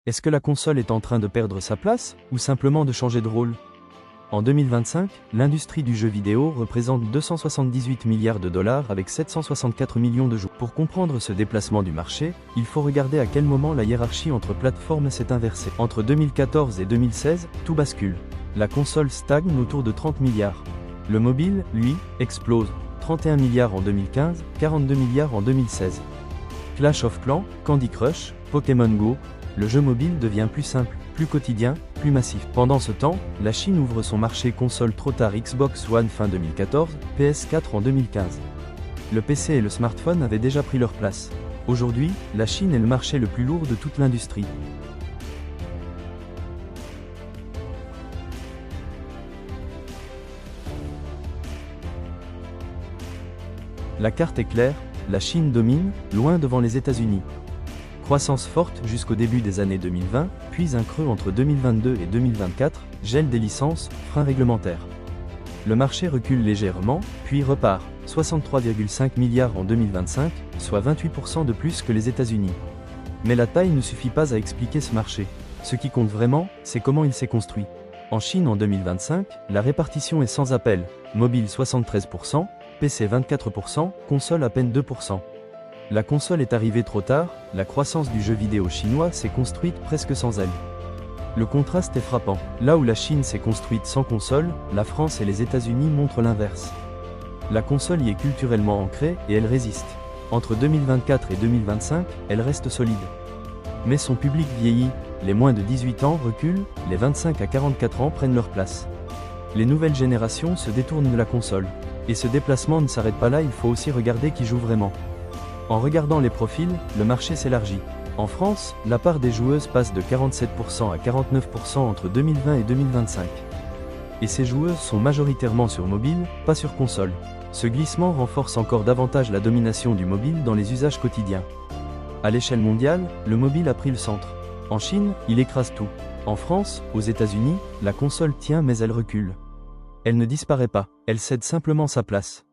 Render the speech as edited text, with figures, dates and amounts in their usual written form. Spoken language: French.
Est-ce que la console est en train de perdre sa place, ou simplement de changer de rôle? En 2025, l'industrie du jeu vidéo représente 278 milliards de dollars avec 764 millions de joueurs. Pour comprendre ce déplacement du marché, il faut regarder à quel moment la hiérarchie entre plateformes s'est inversée. Entre 2014 et 2016, tout bascule. La console stagne autour de 30 milliards. Le mobile, lui, explose. 31 milliards en 2015, 42 milliards en 2016. Clash of Clans, Candy Crush, Pokémon Go, le jeu mobile devient plus simple, plus quotidien, plus massif. Pendant ce temps, la Chine ouvre son marché console trop tard, Xbox One fin 2014, PS4 en 2015. Le PC et le smartphone avaient déjà pris leur place. Aujourd'hui, la Chine est le marché le plus lourd de toute l'industrie. La carte est claire, la Chine domine, loin devant les États-Unis. Croissance forte jusqu'au début des années 2020, puis un creux entre 2022 et 2024, gel des licences, frein réglementaire. Le marché recule légèrement, puis repart, 63,5 milliards en 2025, soit 28% de plus que les États-Unis. Mais la taille ne suffit pas à expliquer ce marché. Ce qui compte vraiment, c'est comment il s'est construit. En Chine en 2025, la répartition est sans appel, mobile 73%, PC 24%, console à peine 2%. La console est arrivée trop tard, la croissance du jeu vidéo chinois s'est construite presque sans elle. Le contraste est frappant. Là où la Chine s'est construite sans console, la France et les États-Unis montrent l'inverse. La console y est culturellement ancrée et elle résiste. Entre 2024 et 2025, elle reste solide. Mais son public vieillit, les moins de 18 ans reculent, les 25 à 44 ans prennent leur place. Les nouvelles générations se détournent de la console. Et ce déplacement ne s'arrête pas là, il faut aussi regarder qui joue vraiment. En regardant les profils, le marché s'élargit. En France, la part des joueuses passe de 47% à 49% entre 2020 et 2025. Et ces joueuses sont majoritairement sur mobile, pas sur console. Ce glissement renforce encore davantage la domination du mobile dans les usages quotidiens. À l'échelle mondiale, le mobile a pris le centre. En Chine, il écrase tout. En France, aux États-Unis, la console tient mais elle recule. Elle ne disparaît pas, elle cède simplement sa place.